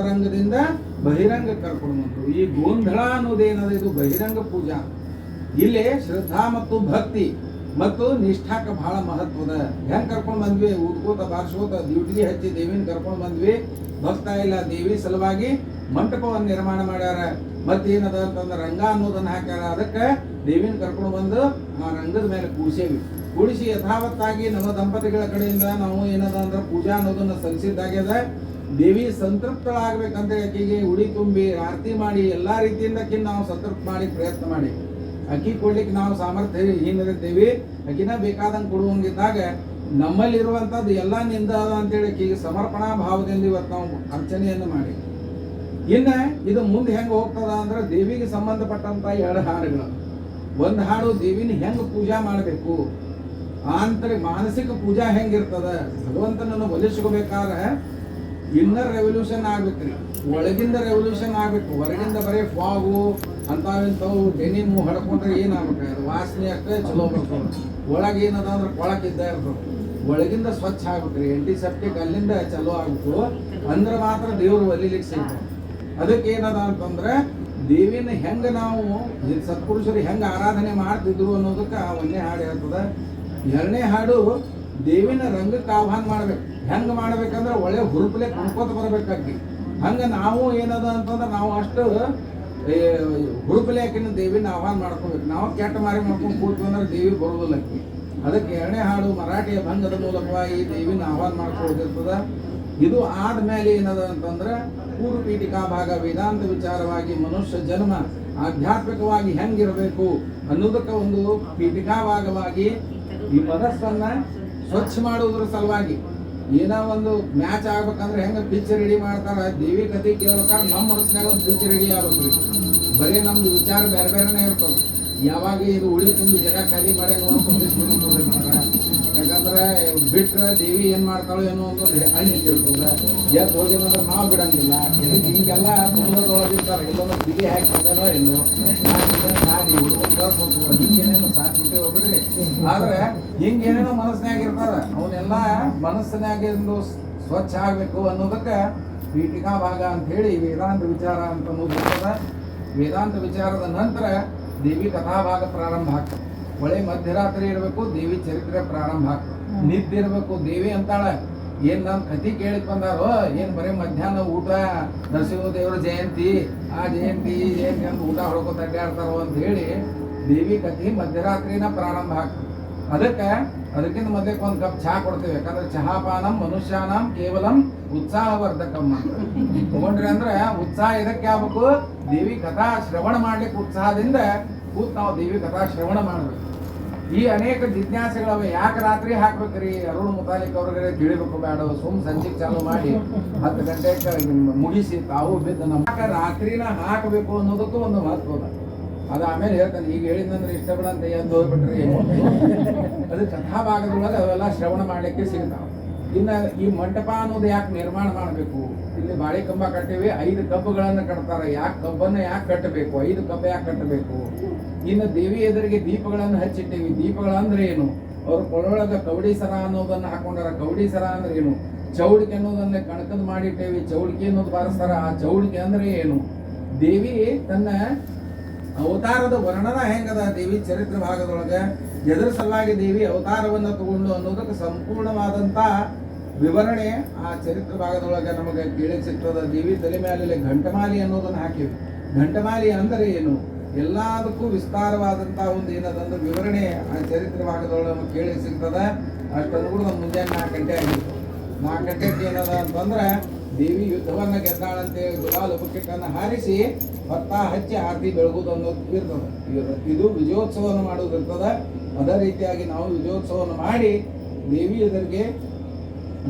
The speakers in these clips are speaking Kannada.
ರಂಗದಿಂದ ಬಹಿರಂಗ ಕರ್ಕೊಂಡು ಬಂದ್ರು. ಈ ಗೋಂಧಳ ಅನ್ನೋದೇನದ ಇದು ಬಹಿರಂಗ ಪೂಜಾ. ಇಲ್ಲಿ ಶ್ರದ್ಧಾ ಮತ್ತು ಭಕ್ತಿ ಮತ್ತು ನಿಷ್ಠಾಕ ಬಹಳ ಮಹತ್ವದ. ಹೆಂಗ್ ಕರ್ಕೊಂಡ್ ಬಂದ್ವಿ, ಊದ್ಕೋತ ಬಾರ್ಸ್ಕೋತ ಡ್ಯೂಟಿಗೆ ಹಚ್ಚಿ ದೇವಿನ ಕರ್ಕೊಂಡ್ ಬಂದ್ವಿ. ಭಕ್ತ ಇಲ್ಲ ದೇವಿ ಸಲುವಾಗಿ ಮಂಟಪವನ್ನು ನಿರ್ಮಾಣ ಮಾಡ್ಯಾರ. ಮತ್ತೇನದ ಅಂತಂದ್ರೆ ರಂಗ ಅನ್ನೋದನ್ನ ಹಾಕ್ಯಾರ. ಅದಕ್ಕೆ ದೇವಿನ ಕರ್ಕೊಂಡು ಬಂದು ಆ ರಂಗದ ಮೇಲೆ ಕೂಡ್ಸೇವಿ. ಕೂಡಿಸಿ ಯಥಾವತ್ತಾಗಿ ನಮ್ಮ ದಂಪತಿಗಳ ಕಡೆಯಿಂದ ನಾವು ಏನದ ಅಂದ್ರೆ ಪೂಜಾ ಅನ್ನೋದನ್ನ ಸಲ್ಲಿಸಿದ್ದಾಗ್ಯದ. ದೇವಿ ಸಂತೃಪ್ತಳಾಗ್ಬೇಕಂತ ಆಕೆಗೆ ಉಡಿ ತುಂಬಿ ಆರತಿ ಮಾಡಿ ಎಲ್ಲಾ ರೀತಿಯಿಂದ ನಾವು ಸಂತೃಪ್ತ ಮಾಡಿ ಪ್ರಯತ್ನ ಮಾಡಿ ಅಕ್ಕಿ ಕೊಡ್ಲಿಕ್ಕೆ ನಾವು ಸಾಮರ್ಥ್ಯ ಹೀನಿರ್ತೇವಿ. ಅಕ್ಕಿನ ಬೇಕಾದಂಗೆ ಕೊಡುವಂಗಿದ್ದಾಗ ನಮ್ಮಲ್ಲಿರುವಂಥದ್ದು ಎಲ್ಲ ನಿಂದ ಅಂತೇಳಿ ಆಕೆಗೆ ಸಮರ್ಪಣಾ ಭಾವದಿಂದ ಇವತ್ತು ನಾವು ಅರ್ಚನೆಯನ್ನು ಮಾಡಿ ಇನ್ನು ಇದು ಮುಂದೆ ಹೆಂಗೆ ಹೋಗ್ತದ ಅಂದ್ರೆ ದೇವಿಗೆ ಸಂಬಂಧಪಟ್ಟಂತ 2 ಹಾಡುಗಳು. ಒಂದು ಹಾಡು ದೇವಿನ ಹೆಂಗೆ ಪೂಜಾ ಮಾಡಬೇಕು, ಆಂತರಿಕ ಮಾನಸಿಕ ಪೂಜಾ ಹೆಂಗಿರ್ತದ, ಭಗವಂತನನ್ನು ಒಲಿಸ್ಕೋಬೇಕಾದ್ರೆ ಇನ್ನರ್ ರೆವಲ್ಯೂಷನ್ ಆಗ್ಬೇಕ್ರಿ, ಒಳಗಿಂದ ರೆವಲ್ಯೂಷನ್ ಆಗ್ಬೇಕು. ಹೊರಗಿಂದ ಬರೀ ಫಾಗು ಅಂತಾವಿಂತವು ಡೆನಿಮು ಹೊಡ್ಕೊಂಡ್ರೆ ಏನಾಗ್ಬೇಕು, ಅದು ವಾಸನೆ ಅಷ್ಟೇ ಚಲೋ ಬರ್ತದೆ. ಒಳಗೆ ಏನದ ಅಂದ್ರೆ ಕೊಳಕಿದ್ದ ಇರ್ತದೆ. ಒಳಗಿಂದ ಸ್ವಚ್ಛ ಆಗ್ಬೇಕ್ರಿ, ಆಂಟಿಸೆಪ್ಟಿಕ್ ಅಲ್ಲಿಂದ ಚಲೋ ಆಗ್ಬೇಕು. ಅಂದ್ರೆ ಮಾತ್ರ ದೇವ್ರು ಒಲಿಲಿಕ್ಕೆ ಸಿಗ್ತದೆ. ಅದಕ್ಕೆ ಏನದ ಅಂತಂದ್ರೆ ದೇವಿನ ಹೆಂಗೆ ನಾವು ಸತ್ಪುರುಷರು ಹೆಂಗೆ ಆರಾಧನೆ ಮಾಡ್ತಿದ್ರು ಅನ್ನೋದಕ್ಕೆ ಆ 1ನೇ ಹಾಡು ಹೇಳ್ತದೆ. 2ನೇ ಹಾಡು ದೇವಿನ ರಂಗಕ್ಕೆ ಆಹ್ವಾನ ಮಾಡ್ಬೇಕು. ಹೆಂಗೆ ಮಾಡ್ಬೇಕಂದ್ರೆ ಒಳ್ಳೆ ಹುರುಪಲೆ ಕುಣ್ಕೋತ ಬರ್ಬೇಕಾಗಿ. ಹಂಗೆ ನಾವು ಏನದ ಅಂತಂದ್ರೆ ನಾವು ಅಷ್ಟು ಹುರುಪಲೆ ಆಕಿನ ದೇವಿನ ಆಹ್ವಾನ ಮಾಡ್ಕೋಬೇಕು. ನಾವು ಕೆಟ್ಟ ಮಾರಿ ಮಾಡ್ಕೊಂಡು ಕೂತ್ವಿ ಅಂದ್ರೆ ದೇವಿ ಬರೋದಿಲ್ಲ ಅಕ್ಕಿ. ಅದಕ್ಕೆ 2ನೇ ಹಾಡು ಮರಾಠಿಯ ಭಂಗದ ಮೂಲಕವಾಗಿ ದೇವಿನ ಆಹ್ವಾನ ಮಾಡ್ಕೊಳ್ಳೋದಿರ್ತದ. ಇದು ಆದ್ಮೇಲೆ ಏನದ ಅಂತಂದ್ರೆ ಪೂರ್ವ ಪೀಠಿಕಾ ಭಾಗ ವೇದಾಂತ ವಿಚಾರವಾಗಿ ಮನುಷ್ಯ ಜನ್ಮ ಆಧ್ಯಾತ್ಮಿಕವಾಗಿ ಹೆಂಗಿರಬೇಕು ಅನ್ನೋದಕ್ಕೆ ಒಂದು ಪೀಠಿಕಾ ಭಾಗವಾಗಿ ಈ ಮನಸ್ಸನ್ನ ಸ್ವಚ್ಛ ಮಾಡೋದ್ರ ಸಲುವಾಗಿ ಏನೋ ಒಂದು ಮ್ಯಾಚ್ ಆಗ್ಬೇಕಂದ್ರೆ ಹೆಂಗ ಪಿಚ್ ರೆಡಿ ಮಾಡ್ತಾರ. ದೇವಿ ಕಥೆ ಕೇಳ್ಬೇಕಾದ್ರೆ ನಮ್ಮ ಮನಸ್ಸಿನಾಗ ಒಂದು ಪಿಚ್ ರೆಡಿ ಆಗ್ಬೇಕ್ರಿ. ಬರೀ ನಮ್ದು ವಿಚಾರ ಬೇರೆ ಬೇರೆನೇ ಇರ್ತದೆ. ಯಾವಾಗ ಇದು ಉಳಿ ತುಂಬಿ ಜಗ ಖಾಲಿ ಮಾಡಿ ಯಾಕಂದ್ರೆ ಬಿಟ್ರೆ ದೇವಿ ಏನ್ ಮಾಡ್ತಾಳೋ ಏನೋ ಒಂದು ಅನಿಸಿರ್ತದೆ. ಎದ್ದು ಹೋಗಿದಂದ್ರೆ ನಾವು ಬಿಡಂಗಿಲ್ಲ. ಎದಕ್ಕೆ ಹಿಂಗೆಲ್ಲ ತುಂಬದೊಳಗಿರ್ತಾರೆ. ಎಲ್ಲೊಂದು ಬಿಗಿ ಹಾಕಿದ್ದಾನೋ ಎಲ್ಲೋ ಹಿಂಗೇನೇನೋ ಸಾಕ್ಬಿಟ್ಟೆ ಹೋಗ್ಬಿಡ್ರಿ. ಆದ್ರೆ ಹಿಂಗೇನೇನೋ ಮನಸ್ಸಿನಾಗ ಇರ್ತಾರ. ಅವನ್ನೆಲ್ಲ ಮನಸ್ಸಿನಾಗಿಂದು ಸ್ವಚ್ಛ ಆಗ್ಬೇಕು ಅನ್ನೋದಕ್ಕೆ ಪೀಠಿಕಾ ಭಾಗ ಅಂತ ಹೇಳಿ ವೇದಾಂತ ವಿಚಾರ ಅಂತ ಅನ್ನೋದು. ವೇದಾಂತ ವಿಚಾರದ ನಂತರ ದೇವಿ ಕಥಾಭಾಗ ಪ್ರಾರಂಭ ಆಗ್ತದೆ. ಒಳ್ಳೆ ಮಧ್ಯರಾತ್ರಿ ಇರಬೇಕು, ದೇವಿ ಚರಿತ್ರೆ ಪ್ರಾರಂಭ ಆಗ್ತದೆ. ನಿದ್ದಿರ್ಬೇಕು. ದೇವಿ ಅಂತಾಳ ಏನ್ ನಾನು ಕಥೆ ಕೇಳಿಕ್ ಬಂದಾರೋ ಏನ್ ಬರೀ ಮಧ್ಯಾಹ್ನ ಊಟ ನರಸಿಂಹ ದೇವರ ಜಯಂತಿ ಆ ಜಯಂತಿ ಅಂತ ಊಟ ಹೊಡ್ಕೊತ ಅಡ್ಡಾಡ್ತಾರೋ ಅಂತ ಹೇಳಿ ದೇವಿ ಕಥೆ ಮಧ್ಯರಾತ್ರಿನ ಪ್ರಾರಂಭ ಆಗ್ತದೆ. ಅದಕ್ಕಿಂತ ಮೊದಲಕ್ಕೆ ಒಂದು ಕಪ್ ಚಹಾ ಕೊಡ್ತೇವೆ. ಯಾಕಂದ್ರೆ ಚಹಾಪಾನಂ ಮನುಷ್ಯಾನಂ ಕೇವಲಂ ಉತ್ಸಾಹವರ್ಧಕಂ ತಗೊಂಡ್ರಿ ಅಂದ್ರೆ ಉತ್ಸಾಹ ಇದಕ್ಕೆ ಆಗ್ಬೇಕು. ದೇವಿ ಕಥಾ ಶ್ರವಣ ಮಾಡ್ಲಿಕ್ಕೆ ಉತ್ಸಾಹದಿಂದ ಕೂತ್ ನಾವು ದೇವಿ ಕಥಾ ಶ್ರವಣ ಮಾಡ್ಬೇಕು. ಈ ಅನೇಕ ಜಿಜ್ಞಾಸೆಗಳವೆ. ಯಾಕೆ ರಾತ್ರಿ ಹಾಕ್ಬೇಕ್ರಿ, ಅರುಣ್ ಮುತಾಲಿಕ್ ಅವ್ರಿಗೆ ತಿಳಿಬೇಕು ಬೇಡ, ಸುಮ್ ಸಂಜೆಗೆ ಚಾಲು ಮಾಡಿ 10 ಗಂಟೆಗೆ ಮುಗಿಸಿ ತಾವು ಬಿದ್ದು ನಮ್ಮ ರಾತ್ರಿನ ಹಾಕಬೇಕು ಅನ್ನೋದಕ್ಕೂ ಒಂದು ಮಹತ್ವದ. ಅದು ಆಮೇಲೆ ಹೇಳ್ತಾನೆ. ಈಗ ಹೇಳಿದಂದ್ರೆ ಇಷ್ಟ ಬಿಡ ಅಂತ ಎದ್ದು ಹೋಗ್ಬಿಟ್ರಿ. ಅದು ಕಥಾಭಾಗದೊಳಗೆ ಅವೆಲ್ಲ ಶ್ರವಣ ಮಾಡ್ಲಿಕ್ಕೆ ಸಿಗ್ತಾವ. ಇನ್ನು ಈ ಮಂಟಪ ಅನ್ನೋದು ಯಾಕೆ ನಿರ್ಮಾಣ ಮಾಡಬೇಕು, ಇಲ್ಲಿ ಬಾಳೆ ಕಂಬ ಕಟ್ಟಿವಿ, 5 ಕಬ್ಬುಗಳನ್ನು ಕಟ್ತಾರೆ. ಕಬ್ಬನ್ನು ಯಾಕೆ ಕಟ್ಟಬೇಕು, 5 ಕಬ್ಬು ಯಾಕೆ ಕಟ್ಟಬೇಕು? ಇನ್ನು ದೇವಿ ಎದುರಿಗೆ ದೀಪಗಳನ್ನು ಹಚ್ಚಿಟ್ಟೇವಿ. ದೀಪಗಳಂದ್ರೆ ಏನು? ಅವ್ರ ಕೊಳೊಳಗ ಕವಡಿ ಸರ ಅನ್ನೋದನ್ನ ಹಾಕೊಂಡಾರ. ಕವಡಿ ಸರ ಅಂದ್ರೆ ಏನು? ಚೌಡಿಕೆ ಅನ್ನೋದನ್ನ ಕಣಕದ ಮಾಡಿಟ್ಟೇವಿ. ಚೌಡಿಕೆ ಅನ್ನೋದು ಬಾರಿಸ್ತಾರ. ಆ ಚೌಡಿಕೆ ಅಂದ್ರೆ ಏನು? ದೇವಿ ತನ್ನ ಅವತಾರದ ವರ್ಣನ ಹೆಂಗದ ದೇವಿ ಚರಿತ್ರೆ ಭಾಗದೊಳಗೆ ಎದುರ ಸಲುವಾಗಿ ದೇವಿ ಅವತಾರವನ್ನು ತಗೊಂಡು ಅನ್ನೋದಕ್ಕೆ ಸಂಪೂರ್ಣವಾದಂತ ವಿವರಣೆ ಆ ಚರಿತ್ರೆ ಭಾಗದೊಳಗೆ ನಮಗೆ ಕೇಳಿ ಸಿಗ್ತದ. ದೇವಿ ತಲೆ ಮೇಲೆ ಘಂಟಮಾಲಿ ಅನ್ನೋದನ್ನ ಹಾಕಿವಿ. ಘಂಟಮಾಲಿ ಅಂದ್ರೆ ಏನು? ಎಲ್ಲದಕ್ಕೂ ವಿಸ್ತಾರವಾದಂತ ಒಂದು ಏನದಂದ್ರೆ ವಿವರಣೆ ಆ ಚರಿತ್ರೆ ಭಾಗದೊಳಗೆ ನಮಗೆ ಕೇಳಿ ಸಿಗ್ತದ. ಅಷ್ಟನ್ನು ಕೂಡ ನಮ್ಮ ಮುಂಜಾನೆ 4 ಗಂಟೆ ಆಗಿತ್ತು. 4 ಗಂಟೆಗೆ ಏನದ ಅಂತಂದ್ರೆ ದೇವಿ ಯುದ್ಧವನ್ನ ಗೆದ್ದಾಳಂತೇಳಿ ಗುಲಾಲ್ ಬುಕ್ಕಿಟ್ಟನ್ನು ಹಾರಿಸಿ ಭತ್ತ ಹಚ್ಚಿ ಆರತಿ ಬೆಳಗುದು ಅನ್ನೋದು ಇರ್ತದೆ. ಇದು ವಿಜಯೋತ್ಸವವನ್ನು ಮಾಡೋದು ಇರ್ತದೆ. ಅದೇ ರೀತಿಯಾಗಿ ನಾವು ವಿಜಯೋತ್ಸವವನ್ನು ಮಾಡಿ ದೇವಿ ಎದುರಿಗೆ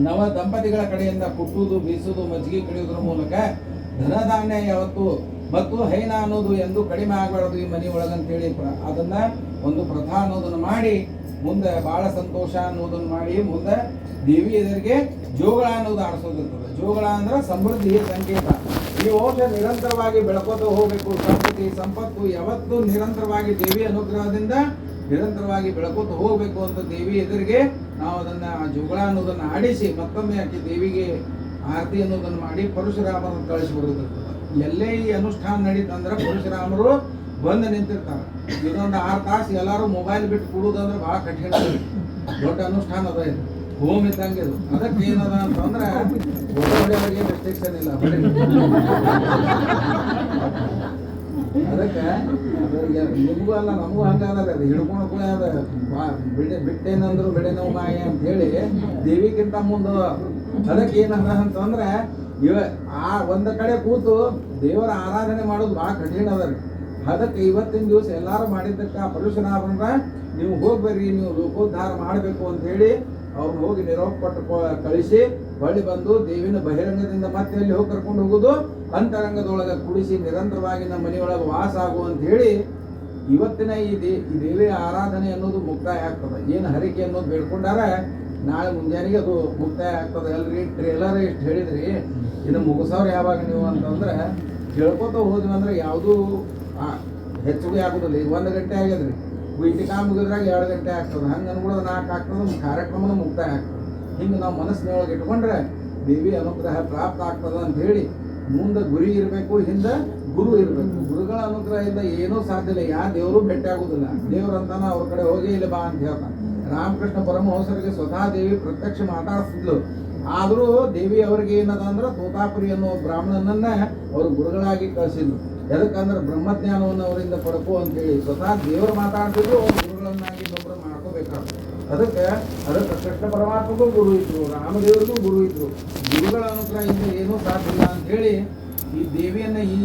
ನವ ದಂಪತಿಗಳ ಕಡೆಯಿಂದ ಕುಟ್ಟುವುದು, ಬೀಸುವುದು, ಮಜ್ಜಿಗೆ ಕಡಿಯೋದ್ರ ಮೂಲಕ ಧನಧಾನ್ಯ ಯಾವತ್ತು ಮತ್ತು ಹೈನ ಅನ್ನೋದು ಎಂದು ಕಡಿಮೆ ಆಗಬಾರದು ಈ ಮನೆ ಒಳಗಂತೇಳಿ ಅದನ್ನ ಒಂದು ಪ್ರಥಾ ಅನ್ನೋದನ್ನು ಮಾಡಿ ಮುಂದೆ ಬಹಳ ಸಂತೋಷ ಅನ್ನೋದನ್ನು ಮಾಡಿ ಮುಂದೆ ದೇವಿ ಎದುರಿಗೆ ಜೋಗಳ ಅನ್ನೋದು ಆಡಿಸೋದಿರ್ತದೆ. ಜೋಗಳ ಅಂದ್ರೆ ಸಮೃದ್ಧಿಯ ಸಂಕೇತ. ಈ ವಂಶ ನಿರಂತರವಾಗಿ ಬೆಳಕೋತ ಹೋಗಬೇಕು. ಸಂಪತ್ತು ಯಾವತ್ತು ನಿರಂತರವಾಗಿ ದೇವಿ ಅನುಗ್ರಹದಿಂದ ನಿರಂತರವಾಗಿ ಬೆಳಕೋತ ಹೋಗಬೇಕು ಅಂತ ದೇವಿ ಎದುರಿಗೆ ನಾವು ಅದನ್ನ ಜೋಗಳ ಅನ್ನೋದನ್ನ ಆಡಿಸಿ ಮತ್ತೊಮ್ಮೆ ಆಕೆ ದೇವಿಗೆ ಆರತಿ ಅನ್ನೋದನ್ನು ಮಾಡಿ ಪರಶುರಾಮನ ಕಳಿಸಿ ಬರುದಿರ್ತದೆ. ಎಲ್ಲೇ ಈ ಅನುಷ್ಠಾನ ನಡೀತಂದ್ರೆ ಪರಶುರಾಮರು ಬಂದು ನಿಂತಿರ್ತಾರೆ. ಇದೊಂದು 6 ತಾಸು ಎಲ್ಲರೂ ಮೊಬೈಲ್ ಬಿಟ್ಟು ಕೊಡುವುದಂದ್ರೆ ಭಾಳ ಕಠಿಣ, ದೊಡ್ಡ ಅನುಷ್ಠಾನ ಅದ ಇದು, ಹೋಮ್ ಇದ್ದಂಗೆ ಇದು. ಅದಕ್ಕೆ ಏನದ ಅಂತಂದ್ರೆ ಹೊಡೆಯವರಿಗೆ ರೆಸ್ಟ್ರಿಕ್ಷನ್ ಇಲ್ಲ, ಅದಕ್ಕೆ ನಿಮಗೂ ಅಲ್ಲ ನಮಗೂ ಹಂಗಾದ್ರೆ ಅದು ಹಿಡ್ಕೊಂಡು ಅದ ಬಿಟ್ಟೇನಂದ್ರು ಬಿಡೆನೋ ಮಾಯ ಅಂತ ಹೇಳಿ ದೇವಿಗಿಂತ ಮುಂದೆ. ಅದಕ್ಕೆ ಏನದ ಅಂತಂದ್ರೆ ಒಂದ ಕಡೆ ಕೂತು ದೇವರ ಆರಾಧನೆ ಮಾಡೋದು ಭಾಳ ಕಠಿಣ ಅದ ರೀ. ಅದಕ್ಕೆ ಇವತ್ತಿನ ದಿವಸ ಎಲ್ಲಾರು ಮಾಡಿದ್ದಕ್ಕೆ ಆ ಪರಶುರಾಮರ ನೀವು ಹೋಗ್ಬೇಡ್ರಿ, ನೀವು ಲೋಕೋದ್ಧಾರ ಮಾಡಬೇಕು ಅಂತ ಹೇಳಿ ಅವ್ರನ್ನ ಹೋಗಿ ನಿರೋಪ ಕೊಟ್ಟು ಕಳಿಸಿ ಹೊಳ್ಳಿ ಬಂದು ದೇವಿನ ಬಹಿರಂಗದಿಂದ ಮತ್ತೆ ಎಲ್ಲಿ ಹೋಗಿ ಕರ್ಕೊಂಡು ಹೋಗುದು, ಅಂತರಂಗದೊಳಗೆ ಕುಡಿಸಿ ನಿರಂತರವಾಗಿ ನಮ್ಮ ಮನೆಯೊಳಗೆ ವಾಸ ಆಗು ಅಂತ ಹೇಳಿ ಇವತ್ತಿನ ಈ ದೇವಿಯ ಆರಾಧನೆ ಅನ್ನೋದು ಮುಕ್ತಾಯ ಆಗ್ತದೆ. ಏನು ಹರಿಕೆ ಅನ್ನೋದು ಬೇಡ್ಕೊಂಡಾರ ನಾಳೆ ಮುಂಜಾನೆಗೆ ಅದು ಮುಕ್ತಾಯ ಆಗ್ತದೆ ಅಲ್ರಿ. ಟ್ರೇಲರ್ ಎಷ್ಟು ಹೇಳಿದ್ರಿ, ಇನ್ನು ಮುಗಿಸೋರು ಯಾವಾಗ ನೀವು ಅಂತಂದ್ರೆ ಕೇಳ್ಕೊತ ಹೋದ್ವಿ ಅಂದ್ರೆ ಯಾವುದೂ ಹೆಚ್ಚಿಗೆ ಆಗೋದಿಲ್ಲ. ಈಗ 1 ಗಂಟೆ ಆಗ್ಯದ್ರಿ, ವೈದಿಕ ಮುಗಿದ್ರಾಗ 2 ಗಂಟೆ ಆಗ್ತದೆ, ಹಂಗೆ ಅನ್ಕೊಳ್ಳೋದು 4 ಆಗ್ತದೆ, ಕಾರ್ಯಕ್ರಮದ ಮುಕ್ತಾಯ ಆಗ್ತದೆ. ಹಿಂಗೆ ನಾವು ಮನಸ್ಸಿನೊಳಗೆ ಇಟ್ಕೊಂಡ್ರೆ ದೇವಿ ಅನುಗ್ರಹ ಪ್ರಾಪ್ತ ಆಗ್ತದೆ ಅಂತ ಹೇಳಿ ಮುಂದೆ ಗುರಿ ಇರಬೇಕು, ಹಿಂದೆ ಗುರು ಇರಬೇಕು. ಗುರುಗಳ ಅನುಗ್ರಹದಿಂದ ಏನೂ ಸಾಧ್ಯ ಇಲ್ಲ, ಯಾವ ದೇವರು ಭೇಟಿ ಆಗುದಿಲ್ಲ. ದೇವ್ರಂತಾನ ಅವ್ರ ಕಡೆ ಹೋಗಿ ಇಲ್ಲಿ ಬಾ ಅಂತ ಹೇಳ್ತಾನೆ. ರಾಮಕೃಷ್ಣ ಪರಮಹಂಸರಿಗೆ ಸ್ವತಃ ದೇವಿ ಪ್ರತ್ಯಕ್ಷ ಮಾತಾಡಿಸಿದ್ಲು. ಆದರೂ ದೇವಿ ಅವ್ರಿಗೆ ಏನದ ಅಂದ್ರೆ ತೋತಾಪುರಿ ಅನ್ನೋ ಬ್ರಾಹ್ಮಣನನ್ನ ಅವರು ಗುರುಗಳಾಗಿ ಕಳಿಸಿದ್ಲು. ಎದಕ್ಕಂದ್ರೆ ಬ್ರಹ್ಮಜ್ಞಾನವನ್ನು ಅವರಿಂದ ಪಡ್ಕೋ ಅಂತೇಳಿ ಸ್ವತಃ ದೇವರು ಮಾತಾಡ್ತಿದ್ರು, ಅವ್ರು ಗುರುಗಳನ್ನಾಗಿ ಇನ್ನೊಬ್ಬರು ಮಾಡ್ಕೋಬೇಕಾಗ್ತದೆ. ಅದಕ್ಕೆ ಕೃಷ್ಣ ಪರಮಾತ್ಮಗೂ ಗುರು ಇದ್ರು, ರಾಮದೇವರಿಗೂ ಗುರು ಇದ್ರು. ಗುರುಗಳ ಅನುಗ್ರಹದಿಂದ ಏನೂ ಸಾಧ್ಯ ಇಲ್ಲ ಅಂತ ಹೇಳಿ ಈ ದೇವಿಯನ್ನ ಈ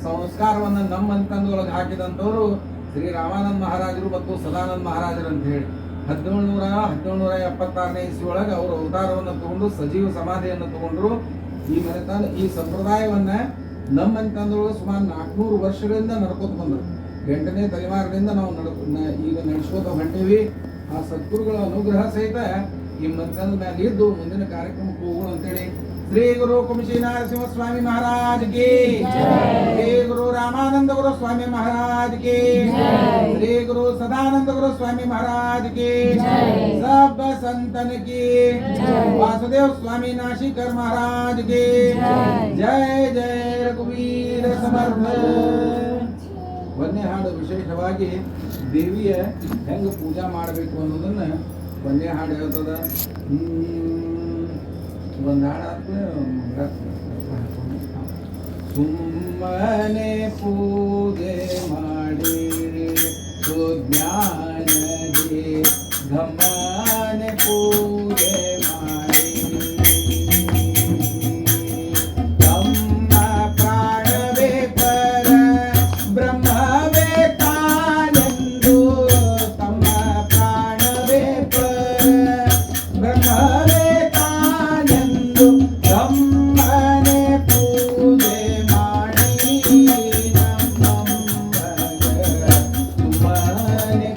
ಸಂಸ್ಕಾರವನ್ನು ನಮ್ಮ ಅಂತಂದೊಳಗೆ ಹಾಕಿದಂಥವ್ರು ಶ್ರೀ ರಾಮಾನಂದ ಮಹಾರಾಜರು ಮತ್ತು ಸದಾನಂದ ಮಹಾರಾಜರು ಅಂತ ಹೇಳಿ 1776ನೇ ಇಸ್ವಿ ಒಳಗೆ ಅವರು ಅವತಾರವನ್ನು ತಗೊಂಡು ಸಜೀವ ಸಮಾಧಿಯನ್ನು ತಗೊಂಡ್ರು. ಈ ಮನೆತನ ಈ ಸಂಪ್ರದಾಯವನ್ನ ನಮ್ಮ ಅಂತಂದೊಳಗೆ ಸುಮಾರು 400 ವರ್ಷಗಳಿಂದ ನಡ್ಕೋತ ಬಂದರು. 8ನೇ ತಲೆಮಾರಿನಿಂದ ನಾವು ಈಗ ನಡೆಸ್ಕೋತ ಹೊಂಟೀವಿ. ಆ ಸದ್ಗುರುಗಳ ಅನುಗ್ರಹ ಸಹಿತ ಈ ಮನೆತನದ ಮೇಲೆ ಇದ್ದು ಮುಂದಿನ ಕಾರ್ಯಕ್ರಮಕ್ಕೆ ಹೋಗೋಣ ಅಂತೇಳಿ ಶ್ರೀ ಗುರು ಕುಂಶಿ ನರಸಿಂಹ ಸ್ವಾಮಿ ಮಹಾರಾಜ್ की, ಶ್ರೀ ಗುರು ರಾಮಾನಂದ ಗುರು ಸ್ವಾಮಿ ಮಹಾರಾಜ್ की, ಶ್ರೀ ಗುರು ಸದಾನಂದ ಗುರು ಸ್ವಾಮಿ ಮಹಾರಾಜ್ की, सब संतन की, वासुदेव स्वामी नाशिकर महाराज की जय जय रघुवीर समर्थ. ಒಂದೇ ಹಾಡು ವಿಶೇಷವಾಗಿ ದೇವಿಯ ಹೆಂಗೆ ಪೂಜಾ ಮಾಡಬೇಕು ಅನ್ನೋದನ್ನ ಒಂದೇ ಹಾಡು ಹೇಳ್ತದ. ಒಂದು ಹಾಡು ಸುಮ್ಮನೆ ಪೂಜೆ ಮಾಡಿ ಸುಜ್ಞಾನದಿ ಘಮ್ಮನೆ ಪೂಜೆ ಮಾಡಿ ತಮ್ಮ ಪ್ರಾಣವೇ ಪರ ಬ್ರಹ್ಮವೇ ತಾನೆಂದು, ತಮ್ಮ ಪ್ರಾಣವೇ ಪರ ಬ್ರಹ್ಮವೇ ತಾನೆಂದು ತಮ್ಮನೆ ಪೂಜೆ ಮಾಡಿ ನಮ್ಮನೆ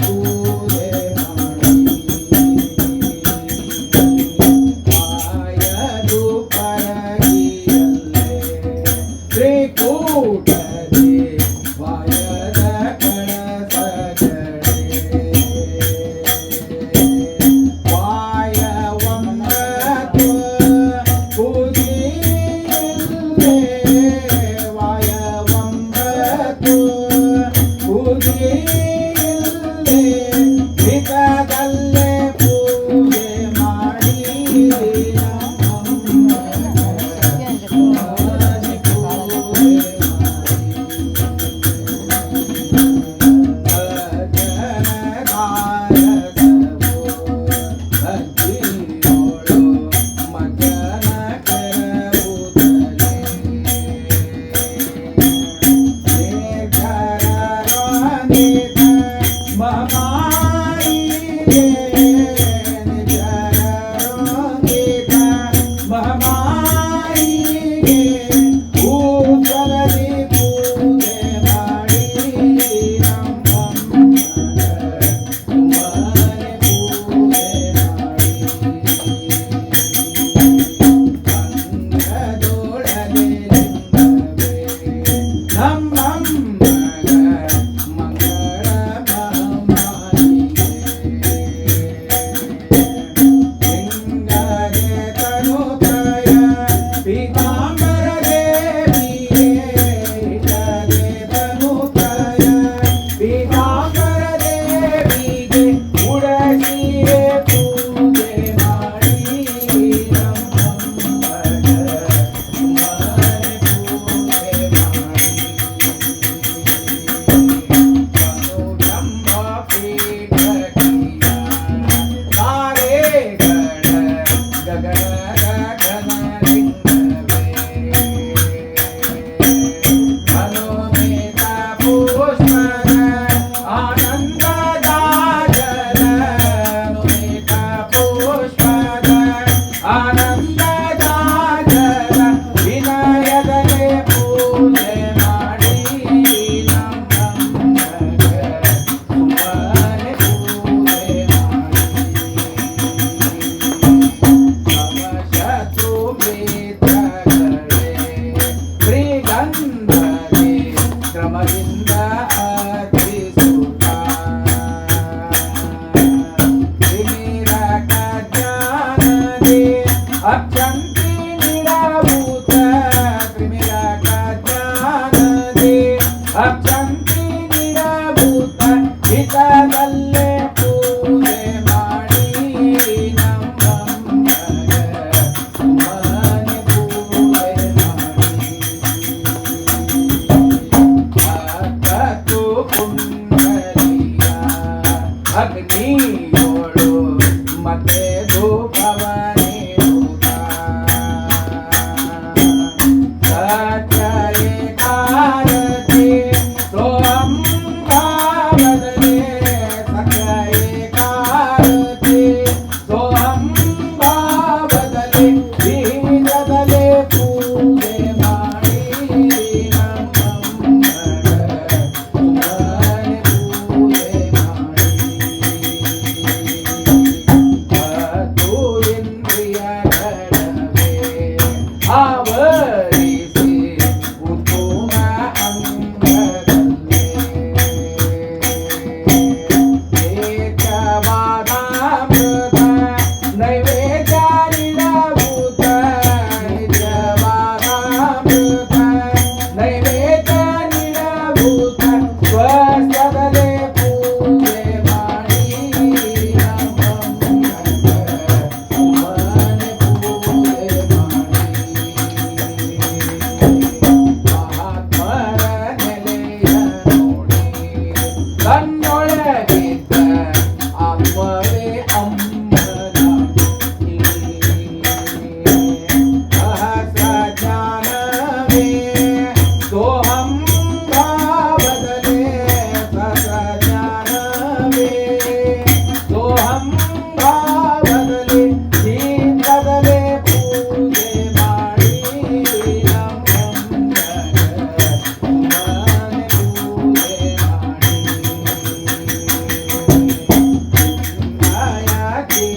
ಪೂಜೆ ಮಾಡಿ ಆಯದು ಪರಗಿಯಲ್ಲೇ ತ್ರಿಕೂಟದೆ ವಾಯದ ಕಳಸ ಜಡೆ ವಾಯವಮ್ಮತ್ವ ಪೂಜಿಯಲ್ಲೇ ವಾಯವಮ್ಮತ್ವ ಪೂಜಿಯಲ್ಲೇ ಹಿತದಲ್ಲೇ ಪೂಜೆ ಮಾಡಿ ನಮ್ಮನೆ ಪೂಜೆ ಮಾಡಿ ಗಂಧದೆ ಕ್ರಮದಿಂದ ಅರ್ಪಿಸುತ್ತಾ ತಿಮಿರ ಕಜ್ಞಾನದೆ ಅಕ್ಷಂತಿ ನಿಡಭೂತ ತಿಮಿರ ಕಜ್ಞಾನದೆ ಅಕ್ಷಂತಿ ನಿಡಭೂತ ಹಿತದಲ್ಲೇ ಪೂಜೆ ಮಾಡಿ ನಮ್ಮಮ್ಮಗ ಮನೆ ಪೂಜೆ ಮಾಡಿ ಅಕ್ಕತ್ತು ಕುಂಡಲಿಯ ಅಗ್ನಿಯೋಳು ಮತ್ತೆ ಧೂಪವ ನೀಡುತ್ತಾ ಸತ್ಯ ಏಕಾರತಿ ಸೋಹಂ ಭಾವದಲೆ ಸತ್ಯ ಏಕಾರತಿ ಸೋಹಂ ಭಾವದಲೆ ಬೀಜದಲೆ ಪೂಜೆ ಮಾಡಿ ನಮ್ಮಮ್ಮಗ ಮನೆ ಪೂಜೆ ಮಾಡಿ ಹತ್ತು ಇಂದ್ರಿಯ ಕಡವೆ ಆವರಿಸಿ ಉತ್ತಮ ಅಂಗದಲ್ಲೇ ಏಕವಾದಾಮೃತ ನೈವೇದ್ಯ ನಿಡಭೂತ ನಿತ್ಯವಾದಾಮೃತ ನೈವೇದ್ಯ ನಿಡಭೂತ ಸ್ವಸ್ಥದಲೆ ಪೂಜೆ ಮಾಡಿ ನಮ್ಮಮ್ಮಗ ಮನೆ ಪೂಜೆ ಮಾಡಿ ಮಹಾತ್ಮರ ನೆಲೆಯ ನೋಡಿ ತನ್ನೊಳಗಿದ್ದ ಅಮ್ಮವೇ ಅಮ್ಮನಾಗಿ ಸಹಸ್ರ ಜ್ಞಾನವೇ ಸೋಹಂ ಭಾವದಲೆ ಸಹಸ್ರ ಜ್ಞಾನವೇ ಸೋಹಂ ಭಾವದಲೆ ಶೀತದಲೆ ಪೂಜೆ ಮಾಡಿ ನಮ್ಮಮ್ಮಗ ಮನೆ ಪೂಜೆ ಮಾಡಿ ಮಾಯಕ್ಕೆ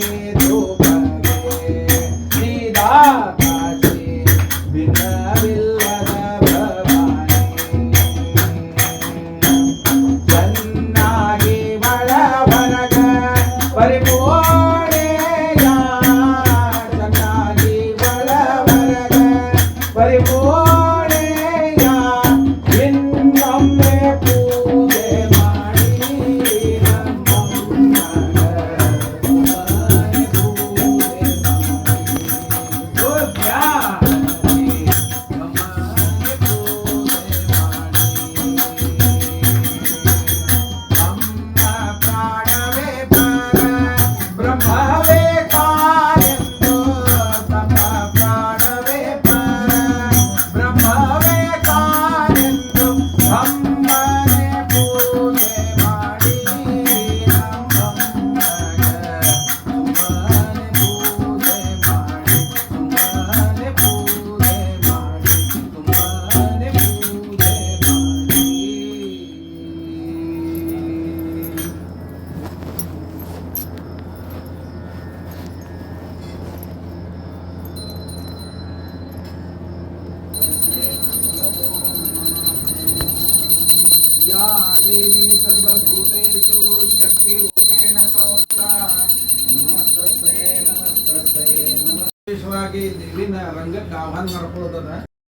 ಧೂಪವೇ ಶ್ರೀದಾಕಾಶಿ ಭಿನ್ನವಿಲ್ಲದ ಭವಾನಿ ಚೆನ್ನಾಗಿ ಒಳವರಗ ಪರಿಪೂರ್ಣೆಯ ಚೆನ್ನಾಗಿ ಒಳವರಗ ಪರಿಪೂರ್ಣೆಯ ಇನ್ನೊಮ್ಮೆ ಪೂಜೆ ಮಾಡಿ ನಮ್ಮಮ್ಮಗ ಮನೆ ಪೂಜೆ ಮಾಡಿ ಮನೆ ಪೂಜೆ ಮಾಡಿ ನಮ್ಮ ಪ್ರಾಣವೇ ಪರ ಬ್ರಹ್ಮವೇ ಕಾರೆಂದು ನಮ್ಮ ಪ್ರಾಣವೇ ಪರ ಬ್ರಹ್ಮವೇ ಕಾರೆಂದು ನಮ್ಮನೆ ಪೂಜೆ ಮಾಡಿ ನಮ್ಮಮ್ಮಗ ಮನೆ ಪೂಜೆ ಮಾಡಿ ಮನೆ ಪೂಜೆ ಮಾಡಿ ಮನೆ ಪೂಜೆ ಮಾಡಿ या देवी सर्वभूतेषु शक्तिरूपेण संस्था ನಮಸ್ತಸ್ಸೈ ನಮಸ್ತಸ್ಸೈ ನಮಃ. ವಿಶೇಷವಾಗಿ ದೇವಿನ ರಂಗಕ್ಕೆ ಆಹ್ವಾನ ಮಾಡ್ಕೊಳ್ಳೋದನ್ನ